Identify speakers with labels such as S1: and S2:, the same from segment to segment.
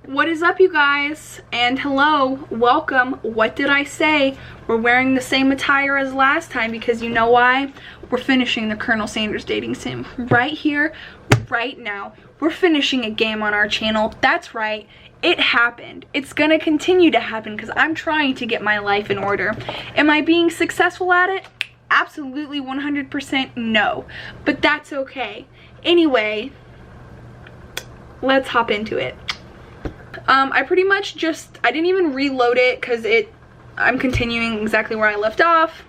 S1: What is up, you guys? And hello, welcome. What did I say? We're wearing the same attire as last time because you know why? We're finishing the Colonel Sanders dating sim right here, right now. We're finishing a game on our channel. That's right. It happened. It's gonna continue to happen because I'm trying to get my life in order. Am I being successful at it? Absolutely 100% no. But that's okay. Anyway, let's hop into it. I pretty much I didn't even reload it because I'm continuing exactly where I left off.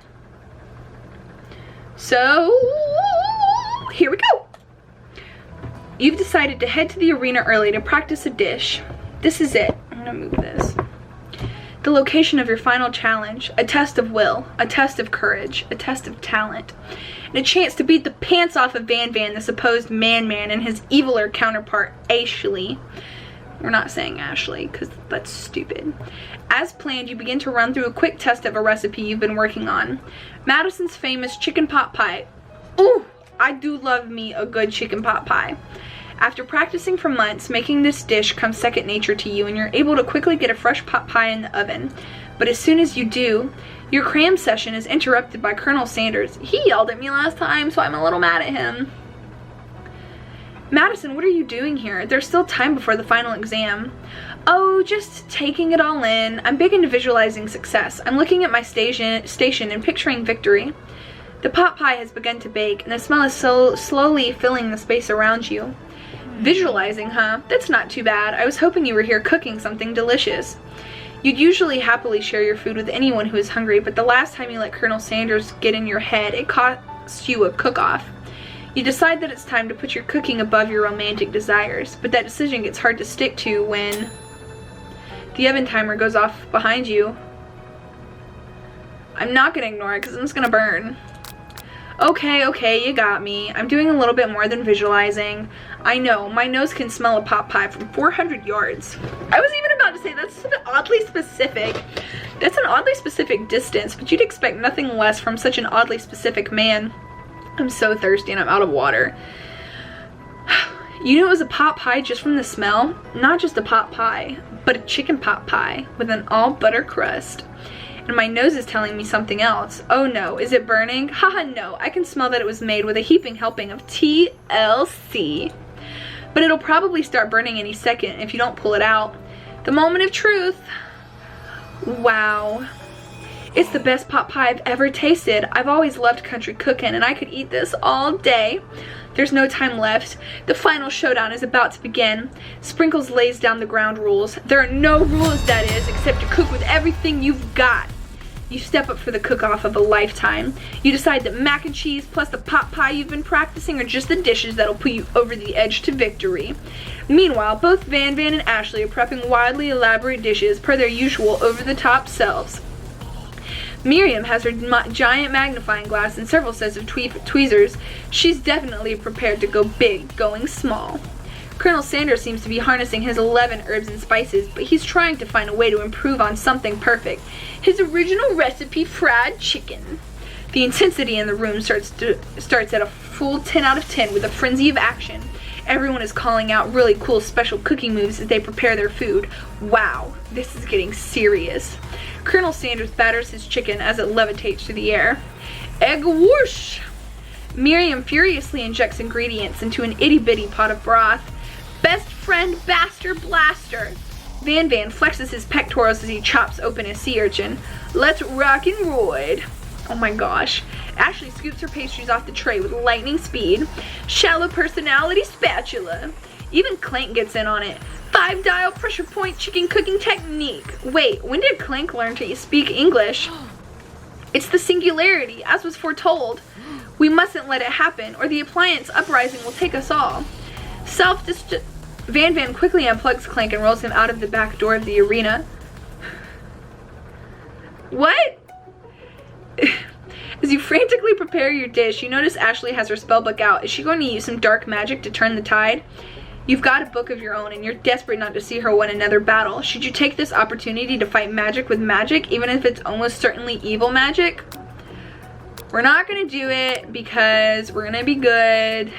S1: So, here we go. You've decided to head to the arena early to practice a dish. This is it. I'm gonna move this. The location of your final challenge, a test of will, a test of courage, a test of talent, and a chance to beat the pants off of Van, the supposed man, and his eviler counterpart, Ashley. We're not saying Ashley because that's stupid. As planned, you begin to run through a quick test of a recipe you've been working on. Madison's famous chicken pot pie. Ooh, I do love me a good chicken pot pie. After practicing for months, making this dish comes second nature to you and you're able to quickly get a fresh pot pie in the oven. But as soon as you do, your cram session is interrupted by Colonel Sanders. He yelled at me last time, so I'm a little mad at him. Madison, what are you doing here? There's still time before the final exam. Oh, just taking it all in. I'm big into visualizing success. I'm looking at my station and picturing victory. The pot pie has begun to bake, and the smell is slowly filling the space around you. Visualizing, huh? That's not too bad. I was hoping you were here cooking something delicious. You'd usually happily share your food with anyone who is hungry, but the last time you let Colonel Sanders get in your head, it cost you a cook-off. You decide that it's time to put your cooking above your romantic desires, but that decision gets hard to stick to when the oven timer goes off behind you. I'm not gonna ignore it because I'm just gonna burn. Okay, you got me. I'm doing a little bit more than visualizing. I know, my nose can smell a pot pie from 400 yards. I was even about to say that's oddly specific. That's an oddly specific distance, but you'd expect nothing less from such an oddly specific man. I'm so thirsty and I'm out of water. You knew it was a pot pie just from the smell? Not just a pot pie, but a chicken pot pie with an all butter crust. And my nose is telling me something else. Oh no, is it burning? Haha, no, I can smell that it was made with a heaping helping of TLC. But it'll probably start burning any second if you don't pull it out. The moment of truth. Wow. It's the best pot pie I've ever tasted. I've always loved country cooking and I could eat this all day. There's no time left. The final showdown is about to begin. Sprinkles lays down the ground rules. There are no rules, that is, except to cook with everything you've got. You step up for the cook-off of a lifetime. You decide that mac and cheese plus the pot pie you've been practicing are just the dishes that'll put you over the edge to victory. Meanwhile, both Van and Ashley are prepping wildly elaborate dishes per their usual over-the-top selves. Miriam has her giant magnifying glass and several sets of tweezers. She's definitely prepared to go big, going small. Colonel Sanders seems to be harnessing his 11 herbs and spices, but he's trying to find a way to improve on something perfect. His original recipe, fried chicken. The intensity in the room starts at a full 10 out of 10 with a frenzy of action. Everyone is calling out really cool special cooking moves as they prepare their food. Wow, this is getting serious. Colonel Sanders batters his chicken as it levitates through the air. Egg whoosh! Miriam furiously injects ingredients into an itty-bitty pot of broth. Best friend Baster Blaster! Van flexes his pectorals as he chops open a sea urchin. Let's rock and roid! Oh my gosh. Ashley scoops her pastries off the tray with lightning speed. Shallow personality spatula. Even Clank gets in on it. 5-dial pressure point chicken cooking technique. Wait, when did Clank learn to speak English? It's the singularity, as was foretold. We mustn't let it happen, or the appliance uprising will take us all. Van quickly unplugs Clank and rolls him out of the back door of the arena. What? As you frantically prepare your dish, you notice Ashley has her spellbook out. Is she going to use some dark magic to turn the tide? You've got a book of your own and you're desperate not to see her win another battle. Should you take this opportunity to fight magic with magic, even if it's almost certainly evil magic? We're not gonna do it because we're gonna be good.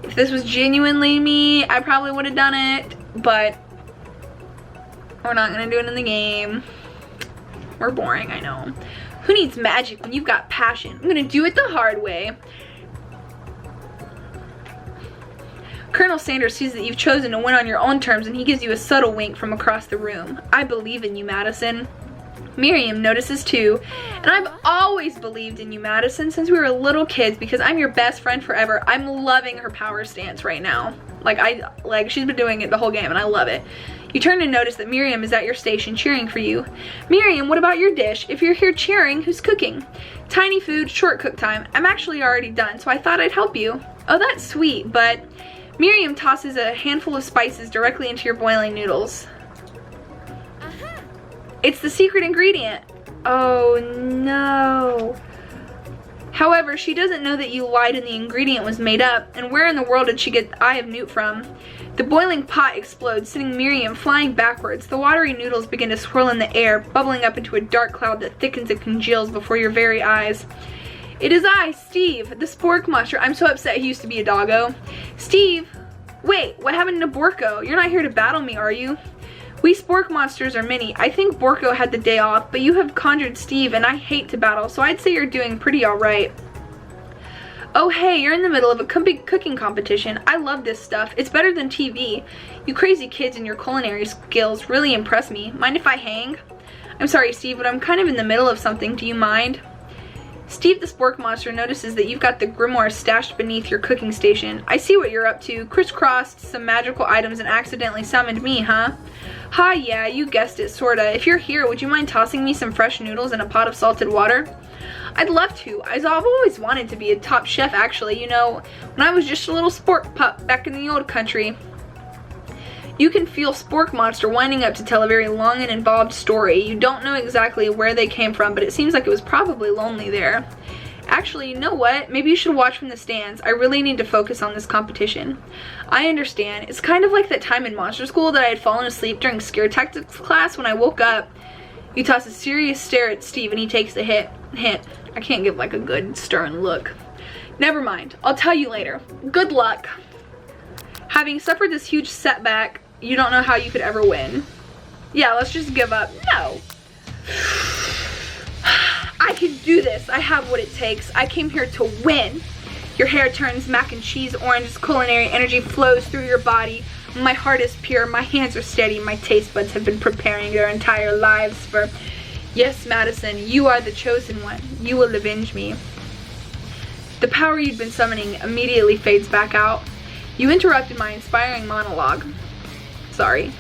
S1: If this was genuinely me, I probably would have done it, but We're not gonna do it in the game. We're boring, I know. Who needs magic when you've got passion? I'm gonna do it the hard way. Colonel Sanders sees that you've chosen to win on your own terms and he gives you a subtle wink from across the room. I believe in you, Madison. Miriam notices too, and I've always believed in you, Madison, since we were little kids because I'm your best friend forever. I'm loving her power stance right now. Like she's been doing it the whole game and I love it. You turn to notice that Miriam is at your station cheering for you. Miriam, what about your dish? If you're here cheering, who's cooking? Tiny food, short cook time. I'm actually already done, so I thought I'd help you. Oh, that's sweet, but Miriam tosses a handful of spices directly into your boiling noodles. It's the secret ingredient. Oh no. However, she doesn't know that you lied and the ingredient was made up, and where in the world did she get the Eye of Newt from? The boiling pot explodes, sending Miriam flying backwards. The watery noodles begin to swirl in the air, bubbling up into a dark cloud that thickens and congeals before your very eyes. It is I, Steve, the spork monster. I'm so upset he used to be a doggo. Steve, wait, what happened to Borko? You're not here to battle me, are you? We spork monsters are many. I think Borko had the day off, but you have conjured Steve and I hate to battle, so I'd say you're doing pretty alright. Oh hey, you're in the middle of a cooking competition. I love this stuff. It's better than TV. You crazy kids and your culinary skills really impress me. Mind if I hang? I'm sorry, Steve, but I'm kind of in the middle of something. Do you mind? Steve the spork monster notices that you've got the grimoire stashed beneath your cooking station. I see what you're up to. Crisscrossed some magical items and accidentally summoned me, huh? Ha, yeah, you guessed it, sorta. If you're here, would you mind tossing me some fresh noodles in a pot of salted water? I'd love to. I've always wanted to be a top chef, actually. You know, when I was just a little spork pup back in the old country. You can feel Spork Monster winding up to tell a very long and involved story. You don't know exactly where they came from, but it seems like it was probably lonely there. Actually, you know what? Maybe you should watch from the stands. I really need to focus on this competition. I understand. It's kind of like that time in monster school that I had fallen asleep during scare tactics class. When I woke up, you toss a serious stare at Steve and he takes a hint. I can't give like a good stern look. Never mind. I'll tell you later. Good luck. Having suffered this huge setback, you don't know how you could ever win. Yeah, let's just give up. No. I can do this. I have what it takes. I came here to win. Your hair turns mac and cheese orange. Culinary energy flows through your body. My heart is pure. My hands are steady. My taste buds have been preparing their entire lives for... Yes, Madison, you are the chosen one. You will avenge me. The power you'd been summoning immediately fades back out. You interrupted my inspiring monologue. Sorry.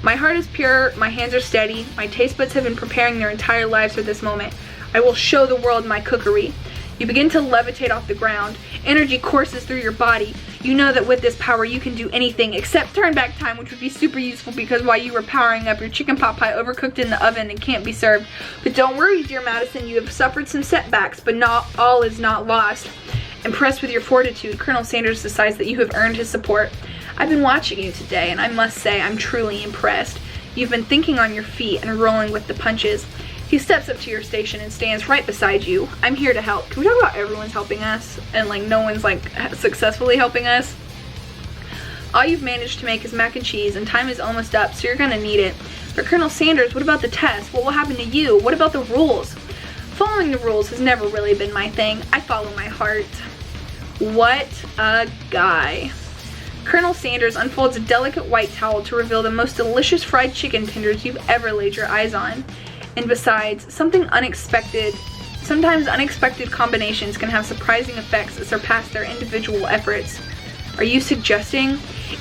S1: My heart is pure, my hands are steady, my taste buds have been preparing their entire lives for this moment. I will show the world my cookery. You begin to levitate off the ground. Energy courses through your body. You know that with this power you can do anything except turn back time, which would be super useful because while you were powering up, your chicken pot pie overcooked in the oven and can't be served. But don't worry, dear Madison, you have suffered some setbacks, but not all is not lost. Impressed with your fortitude, Colonel Sanders decides that you have earned his support. I've been watching you today, and I must say I'm truly impressed. You've been thinking on your feet and rolling with the punches. He steps up to your station and stands right beside you. I'm here to help. Can we talk about everyone's helping us and like no one's like successfully helping us? All you've managed to make is mac and cheese and time is almost up, so you're gonna need it. But Colonel Sanders, what about the test? What will happen to you? What about the rules? Following the rules has never really been my thing. I follow my heart. What a guy. Colonel Sanders unfolds a delicate white towel to reveal the most delicious fried chicken tenders you've ever laid your eyes on. And besides, sometimes unexpected combinations can have surprising effects that surpass their individual efforts. Are you suggesting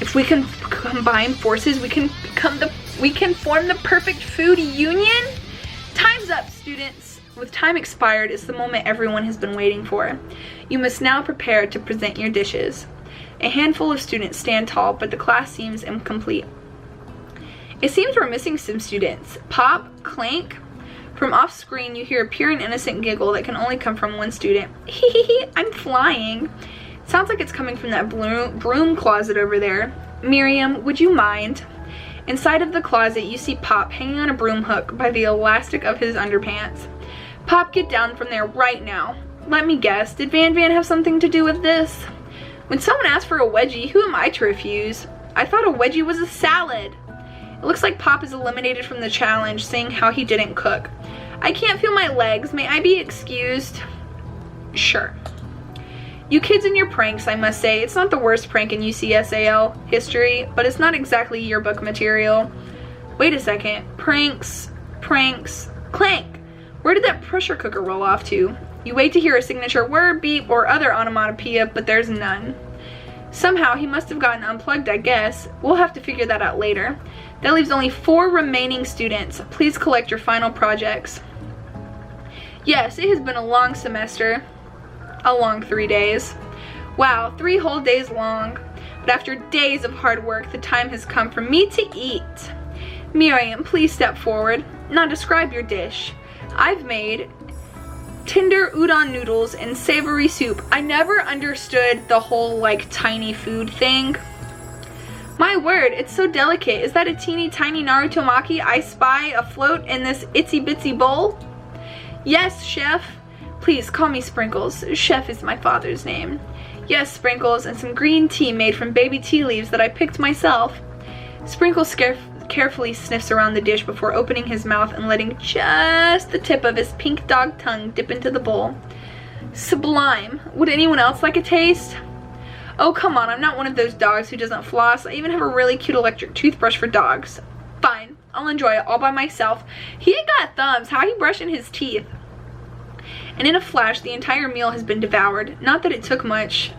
S1: if we can combine forces, we can form the perfect food union? Time's up, students. With time expired, it's the moment everyone has been waiting for. You must now prepare to present your dishes. A handful of students stand tall, but the class seems incomplete. It seems we're missing some students. Pop, clank. From off screen, you hear a pure and innocent giggle that can only come from one student. Hehehe, I'm flying. Sounds like it's coming from that broom closet over there. Miriam, would you mind? Inside of the closet, you see Pop hanging on a broom hook by the elastic of his underpants. Pop, get down from there right now. Let me guess, did Van have something to do with this? When someone asks for a wedgie, who am I to refuse? I thought a wedgie was a salad. It looks like Pop is eliminated from the challenge, seeing how he didn't cook. I can't feel my legs. May I be excused? Sure. You kids and your pranks, I must say. It's not the worst prank in UCSAL history, but it's not exactly yearbook material. Wait a second. Pranks, clank. Where did that pressure cooker roll off to? You wait to hear a signature word, beep, or other onomatopoeia, but there's none. Somehow he must have gotten unplugged, I guess. We'll have to figure that out later. That leaves only 4 remaining students. Please collect your final projects. Yes, it has been a long semester. A long 3 days. Wow, 3 whole days long. But after days of hard work, the time has come for me to eat. Miriam, please step forward. Now describe your dish. I've made tender udon noodles and savory soup. I never understood the whole like tiny food thing. My word, it's so delicate. Is that a teeny tiny Naruto maki I spy afloat in this itsy bitsy bowl? Yes, chef. Please call me Sprinkles. Chef is my father's name. Yes, Sprinkles, and some green tea made from baby tea leaves that I picked myself. Sprinkles carefully sniffs around the dish before opening his mouth and letting just the tip of his pink dog tongue dip into the bowl. Sublime. Would anyone else like a taste? Oh, come on, I'm not one of those dogs who doesn't floss. I even have a really cute electric toothbrush for dogs. Fine, I'll enjoy it all by myself. He ain't got thumbs. How he brushing his teeth? And in a flash, the entire meal has been devoured. Not that it took much.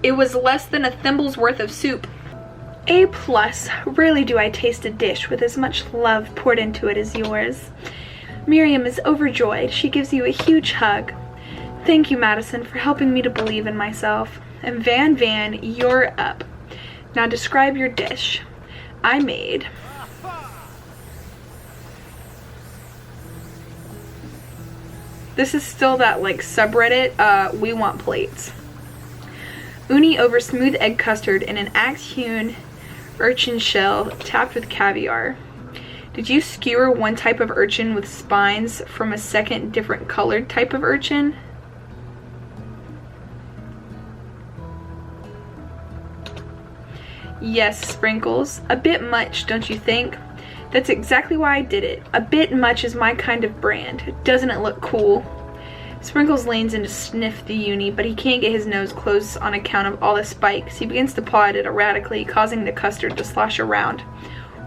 S1: It was less than a thimble's worth of soup. A+. Rarely do I taste a dish with as much love poured into it as yours. Miriam is overjoyed. She gives you a huge hug. Thank you, Madison, for helping me to believe in myself. And Van, you're up. Now describe your dish. I made... This is still that like subreddit, we want plates. Uni over smooth egg custard in an axe-hewn urchin shell topped with caviar. Did you skewer one type of urchin with spines from a second different colored type of urchin? Yes, Sprinkles. A bit much, don't you think? That's exactly why I did it. A bit much is my kind of brand. Doesn't it look cool? Sprinkles leans in to sniff the uni, but he can't get his nose closed on account of all the spikes. He begins to paw at it erratically, causing the custard to slosh around.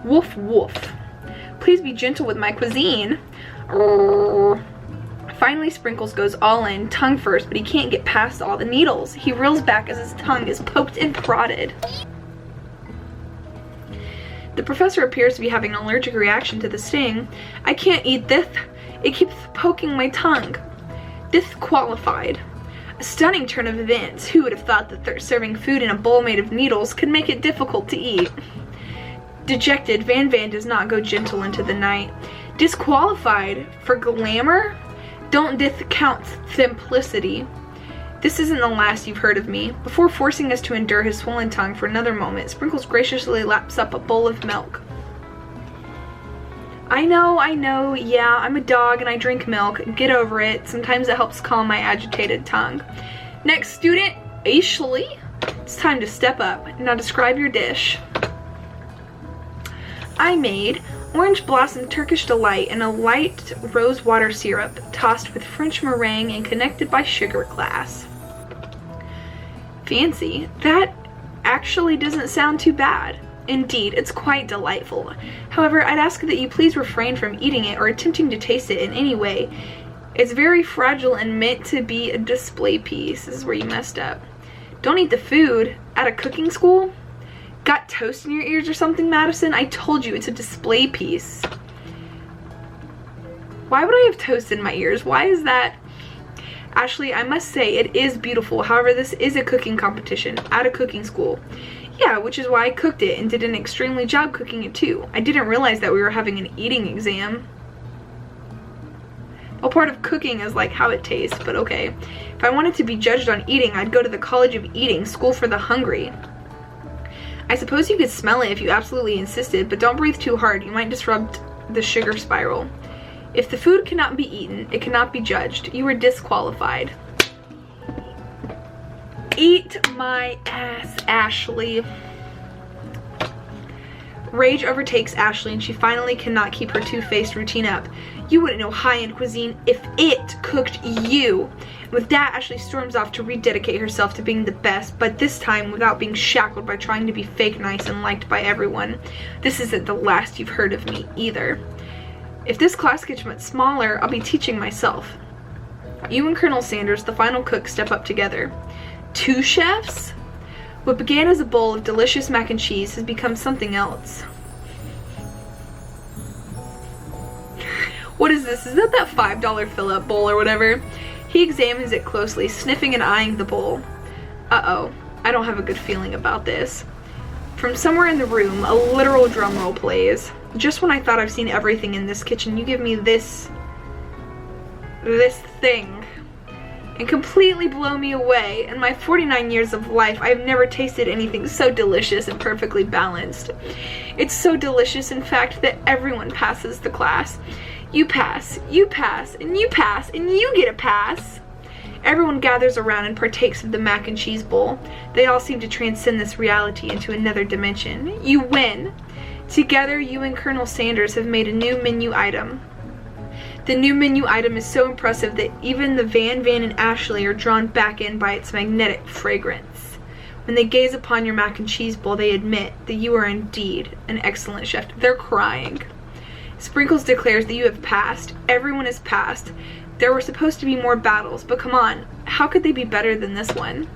S1: Woof, woof. Please be gentle with my cuisine. Finally, Sprinkles goes all in, tongue first, but he can't get past all the needles. He reels back as his tongue is poked and prodded. The professor appears to be having an allergic reaction to the sting. I can't eat this. It keeps poking my tongue. Disqualified. A stunning turn of events. Who would have thought that serving food in a bowl made of needles could make it difficult to eat? Dejected, Van does not go gentle into the night. Disqualified for glamour? Don't discount simplicity. This isn't the last you've heard of me. Before forcing us to endure his swollen tongue for another moment, Sprinkles graciously laps up a bowl of milk. I know, yeah, I'm a dog and I drink milk. Get over it. Sometimes it helps calm my agitated tongue. Next student, Ashley. It's time to step up. Now describe your dish. I made orange blossom Turkish delight in a light rose water syrup tossed with French meringue and connected by sugar glass. Fancy. That actually doesn't sound too bad. Indeed, it's quite delightful. However, I'd ask that you please refrain from eating it or attempting to taste it in any way. It's very fragile and meant to be a display piece. This is where you messed up. Don't eat the food at a cooking school? Got toast in your ears or something, Madison? I told you it's a display piece. Why would I have toast in my ears? Why is that? Ashley, I must say it is beautiful. However, this is a cooking competition at a cooking school. Yeah, which is why I cooked it and did an extremely job cooking it too. I didn't realize that we were having an eating exam. A part of cooking is like how it tastes, but okay. If I wanted to be judged on eating, I'd go to the College of Eating, School for the Hungry. I suppose you could smell it if you absolutely insisted, but don't breathe too hard. You might disrupt the sugar spiral. If the food cannot be eaten, it cannot be judged. You are disqualified. Eat my ass, Ashley. Rage overtakes Ashley and she finally cannot keep her two-faced routine up. You wouldn't know high-end cuisine if it cooked you. And with that, Ashley storms off to rededicate herself to being the best, but this time without being shackled by trying to be fake nice and liked by everyone. This isn't the last you've heard of me either. If this class gets much smaller, I'll be teaching myself. You and Colonel Sanders, the final cook, step up together. 2 chefs? What began as a bowl of delicious mac and cheese has become something else. What is this? Is that $5 fill-up bowl or whatever? He examines it closely, sniffing and eyeing the bowl. Uh-oh, I don't have a good feeling about this. From somewhere in the room, a literal drum roll plays. Just when I thought I've seen everything in this kitchen, you give me this thing and completely blow me away. In my 49 years of life, I've never tasted anything so delicious and perfectly balanced. It's so delicious, in fact, that everyone passes the class. You pass, and you pass, and you get a pass. Everyone gathers around and partakes of the mac and cheese bowl. They all seem to transcend this reality into another dimension. You win. Together, you and Colonel Sanders have made a new menu item. The new menu item is so impressive that even the Van and Ashley are drawn back in by its magnetic fragrance. When they gaze upon your mac and cheese bowl, they admit that you are indeed an excellent chef. They're crying. Sprinkles declares that you have passed. Everyone has passed. There were supposed to be more battles, but come on, how could they be better than this one?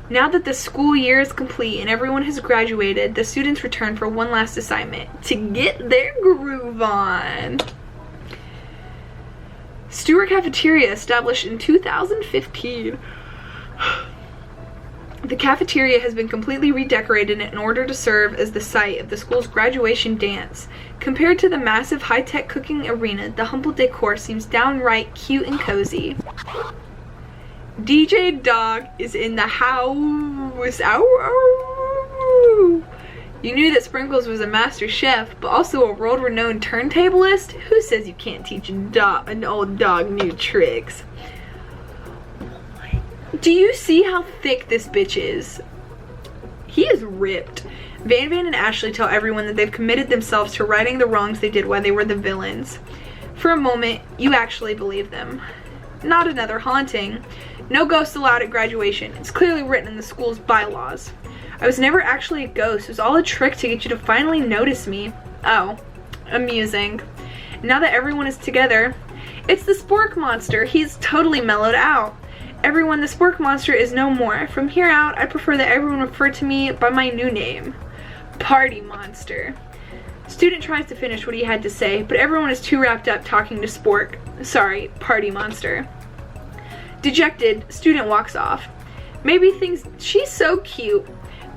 S1: Now that the school year is complete and everyone has graduated, the students return for one last assignment, to get their groove on. Stewart Cafeteria, established in 2015. The cafeteria has been completely redecorated in order to serve as the site of the school's graduation dance. Compared to the massive high-tech cooking arena, the humble decor seems downright cute and cozy. DJ Dog is in the house. Ow, ow. You knew that Sprinkles was a master chef, but also a world-renowned turntablist? Who says you can't teach an old dog new tricks? Do you see how thick this bitch is? He is ripped. Van and Ashley tell everyone that they've committed themselves to righting the wrongs they did while they were the villains. For a moment, you actually believe them. Not another haunting. No ghosts allowed at graduation. It's clearly written in the school's bylaws. I was never actually a ghost. It was all a trick to get you to finally notice me. Oh, amusing. Now that everyone is together, it's the Spork Monster. He's totally mellowed out. Everyone, the Spork Monster is no more. From here out, I prefer that everyone refer to me by my new name, Party Monster. Student tries to finish what he had to say, but everyone is too wrapped up talking to Spork. Sorry, Party Monster. Dejected, student walks off. She's so cute.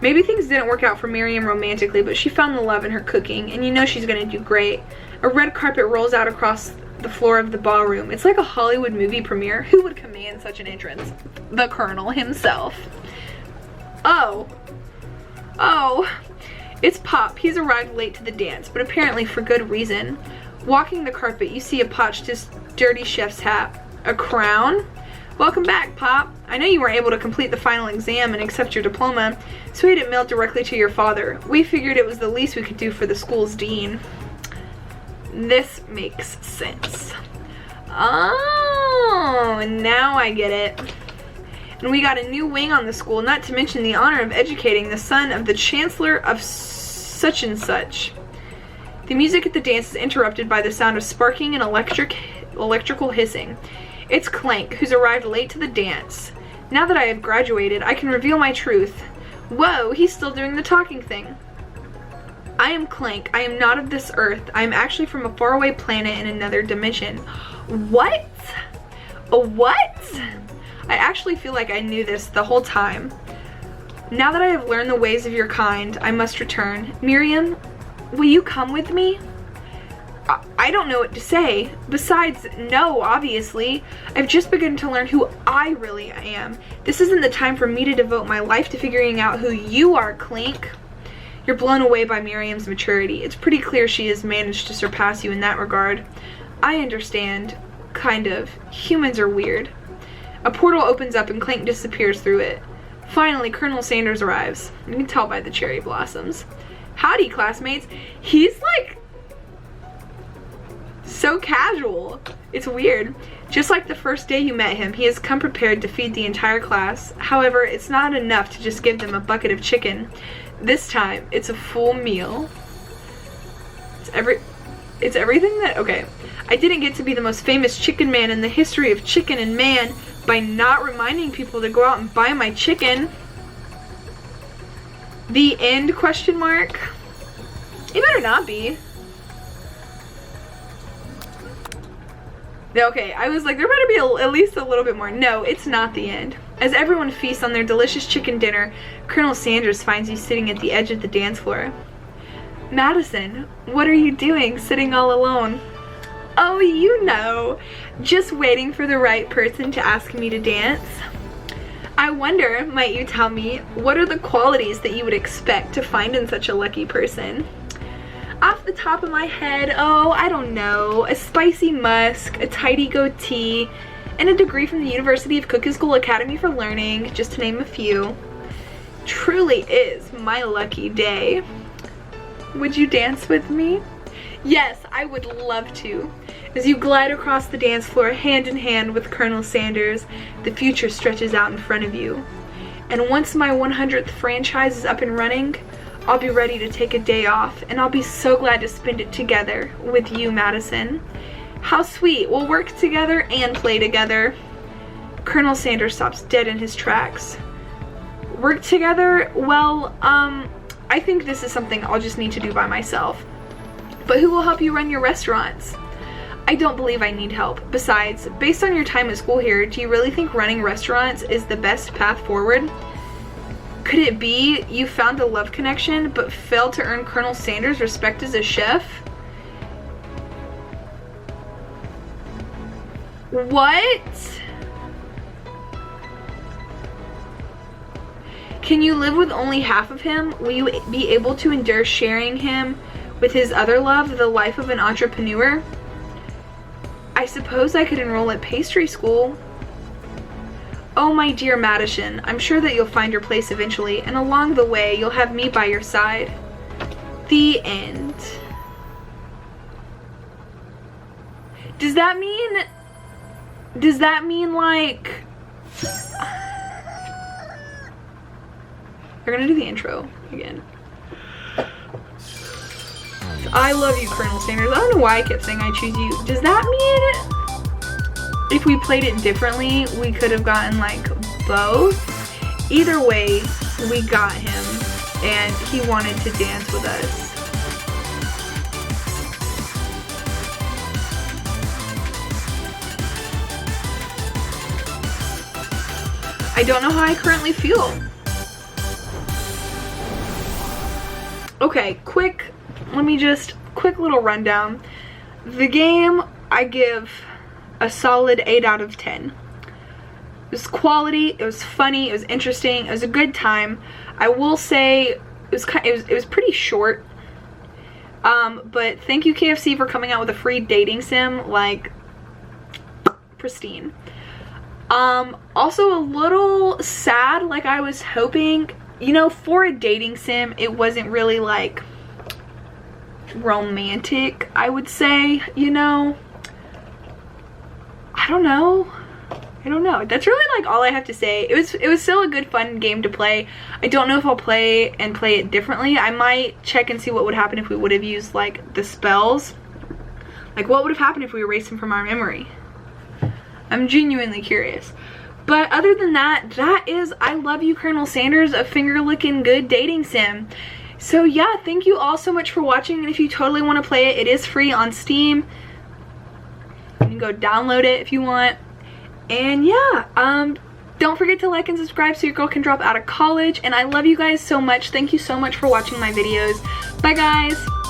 S1: Maybe things didn't work out for Miriam romantically, but she found the love in her cooking, and you know she's gonna do great. A red carpet rolls out across the floor of the ballroom. It's like a Hollywood movie premiere. Who would command such an entrance? The Colonel himself. Oh, it's Pop. He's arrived late to the dance, but apparently for good reason. Walking the carpet, you see a potched, dirty chef's hat. A crown? Welcome back, Pop. I know you weren't able to complete the final exam and accept your diploma, so we had it mailed directly to your father. We figured it was the least we could do for the school's dean. This makes sense. Oh, now I get it. And we got a new wing on the school, not to mention the honor of educating the son of the chancellor of such and such. The music at the dance is interrupted by the sound of sparking and electrical hissing. It's Clank, who's arrived late to the dance. Now that I have graduated, I can reveal my truth. Whoa, he's still doing the talking thing. I am Clank. I am not of this earth. I am actually from a faraway planet in another dimension. What? What? I actually feel like I knew this the whole time. Now that I have learned the ways of your kind, I must return. Miriam, will you come with me? I don't know what to say. Besides, no, obviously. I've just begun to learn who I really am. This isn't the time for me to devote my life to figuring out who you are, Clink. You're blown away by Miriam's maturity. It's pretty clear she has managed to surpass you in that regard. I understand. Kind of. Humans are weird. A portal opens up and Clank disappears through it. Finally, Colonel Sanders arrives. You can tell by the cherry blossoms. Howdy, classmates. He's like so casual. It's weird. Just like the first day you met him, he has come prepared to feed the entire class. However, it's not enough to just give them a bucket of chicken. This time, it's a full meal. It's everything that, okay. I didn't get to be the most famous chicken man in the history of chicken and man by not reminding people to go out and buy my chicken. The end, question mark? It better not be. Okay, I was like, there better be at least a little bit more. No, it's not the end. As everyone feasts on their delicious chicken dinner, Colonel Sanders finds you sitting at the edge of the dance floor. Madison, what are you doing sitting all alone? Oh, you know, just waiting for the right person to ask me to dance. I wonder, might you tell me, what are the qualities that you would expect to find in such a lucky person? Off the top of my head, oh, I don't know, a spicy musk, a tidy goatee, and a degree from the University of Cooking School Academy for Learning, just to name a few. Truly is my lucky day. Would you dance with me? Yes, I would love to. As you glide across the dance floor hand in hand with Colonel Sanders, the future stretches out in front of you. And once my 100th franchise is up and running, I'll be ready to take a day off, and I'll be so glad to spend it together with you, Madison. How sweet, we'll work together and play together. Colonel Sanders stops dead in his tracks. Work together? Well, I think this is something I'll just need to do by myself. But who will help you run your restaurants? I don't believe I need help. Besides, based on your time at school here, do you really think running restaurants is the best path forward? Could it be you found a love connection but failed to earn Colonel Sanders' respect as a chef? What? Can you live with only half of him? Will you be able to endure sharing him with his other love, the life of an entrepreneur? I suppose I could enroll at pastry school. Oh, my dear Madison, I'm sure that you'll find your place eventually, and along the way, you'll have me by your side. The end. Does that mean like... We're gonna do the intro again. I love you, Colonel Sanders. I don't know why I kept saying I choose you. Does that mean if we played it differently, we could have gotten like both? Either way, we got him and he wanted to dance with us. I don't know how I currently feel. Okay, quick little rundown. The game, I give a solid 8 out of 10. It was quality, it was funny, it was interesting, it was a good time. I will say it was pretty short. But thank you KFC for coming out with a free dating sim, like pristine. Also a little sad, like I was hoping, you know, for a dating sim, it wasn't really like romantic, I would say, you know. I don't know. That's really like all I have to say. It was still a good fun game to play. I don't know if I'll play it differently. I might check and see what would happen if we would have used like the spells. Like what would have happened if we erased them from our memory? I'm genuinely curious. But other than that, that is I Love You, Colonel Sanders, a finger-licking good dating sim. So yeah, thank you all so much for watching, and if you totally want to play it, it is free on Steam. You can go download it if you want. And yeah, don't forget to like and subscribe so your girl can drop out of college. And I love you guys so much. Thank you so much for watching my videos. Bye guys.